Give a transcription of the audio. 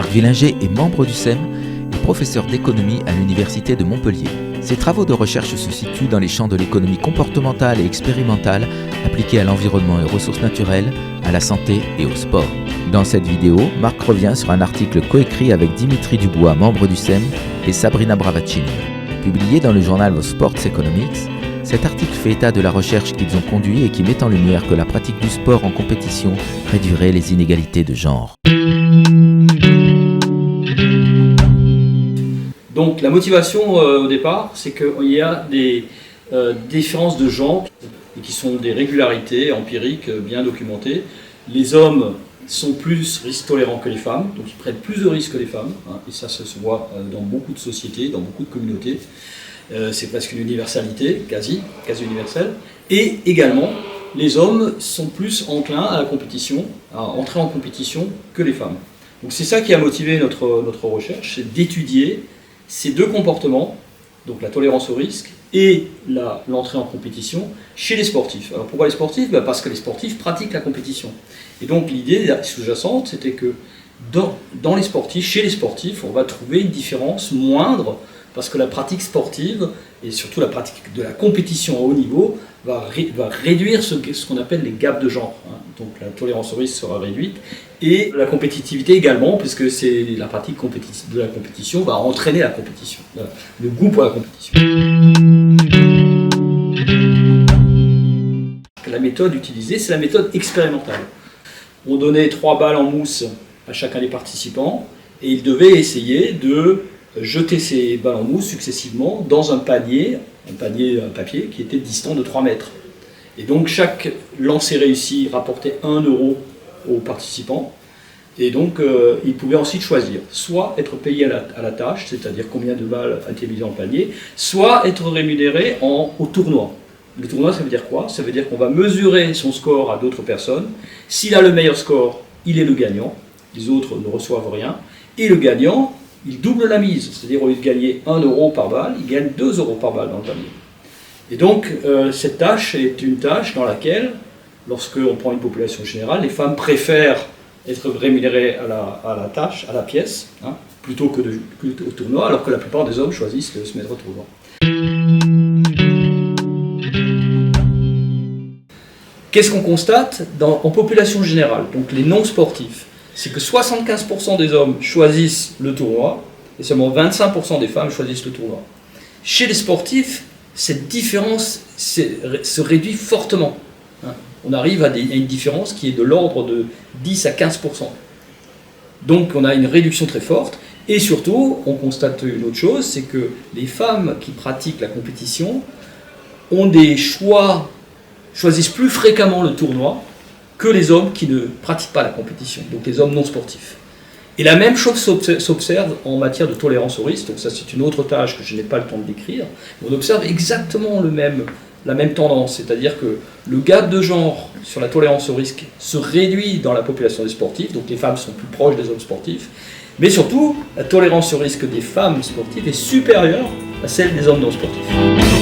Marc Villinger est membre du SEM et professeur d'économie à l'Université de Montpellier. Ses travaux de recherche se situent dans les champs de l'économie comportementale et expérimentale appliquée à l'environnement et aux ressources naturelles, à la santé et au sport. Dans cette vidéo, Marc revient sur un article coécrit avec Dimitri Dubois, membre du SEM, et Sabrina Bravaccini. Publié dans le journal of Sports Economics, cet article fait état de la recherche qu'ils ont conduite et qui met en lumière que la pratique du sport en compétition réduirait les inégalités de genre. Donc la motivation au départ, c'est qu'il y a des différences de genre et qui sont des régularités empiriques bien documentées. Les hommes sont plus risque tolérants que les femmes, donc ils prennent plus de risques que les femmes, et ça se voit dans beaucoup de sociétés, dans beaucoup de communautés. C'est presque une universalité, quasi universelle. Et également, les hommes sont plus enclins à la compétition, à entrer en compétition que les femmes. Donc c'est ça qui a motivé notre recherche, c'est d'étudier ces deux comportements, donc la tolérance au risque et l'entrée en compétition chez les sportifs. Alors pourquoi les sportifs ? Parce que les sportifs pratiquent la compétition. Et donc l'idée sous-jacente, c'était que dans les sportifs, chez les sportifs, on va trouver une différence moindre, parce que la pratique sportive, et surtout la pratique de la compétition à haut niveau, va réduire ce qu'on appelle les gaps de genre. Donc la tolérance au risque sera réduite, et la compétitivité également, puisque c'est la pratique de la compétition va entraîner la compétition, le goût pour la compétition. La méthode utilisée, c'est la méthode expérimentale. On donnait 3 balles en mousse à chacun des participants, et ils devaient essayer de jeter ces balles en mousse successivement dans un panier papier qui était distant de 3 mètres. Et donc chaque lancer réussi rapportait 1 euro aux participants. Et donc ils pouvaient ensuite choisir, soit être payés à la tâche, c'est-à-dire combien de balles étaient mises dans le panier, soit être rémunérés au tournoi. Le tournoi, ça veut dire quoi ? Ça veut dire qu'on va mesurer son score à d'autres personnes. S'il a le meilleur score, il est le gagnant. Les autres ne reçoivent rien. Et le gagnant, il double la mise. C'est-à-dire, au lieu de gagner 1 euro par balle, il gagne 2 euros par balle dans le panier. Et donc, cette tâche est une tâche dans laquelle, lorsqu'on prend une population générale, les femmes préfèrent être rémunérées à la tâche, à la pièce, plutôt que au tournoi, alors que la plupart des hommes choisissent de se mettre au tournoi. Qu'est-ce qu'on constate en population générale, donc les non-sportifs ? C'est que 75% des hommes choisissent le tournoi et seulement 25% des femmes choisissent le tournoi. Chez les sportifs, cette différence se réduit fortement. On arrive à une différence qui est de l'ordre de 10 à 15%. Donc on a une réduction très forte. Et surtout, on constate une autre chose, c'est que les femmes qui pratiquent la compétition ont choisissent plus fréquemment le tournoi que les hommes qui ne pratiquent pas la compétition, donc les hommes non sportifs. Et la même chose s'observe en matière de tolérance au risque, donc ça c'est une autre tâche que je n'ai pas le temps de décrire. On observe exactement la même tendance, c'est-à-dire que le gap de genre sur la tolérance au risque se réduit dans la population des sportifs, donc les femmes sont plus proches des hommes sportifs, mais surtout la tolérance au risque des femmes sportives est supérieure à celle des hommes non sportifs.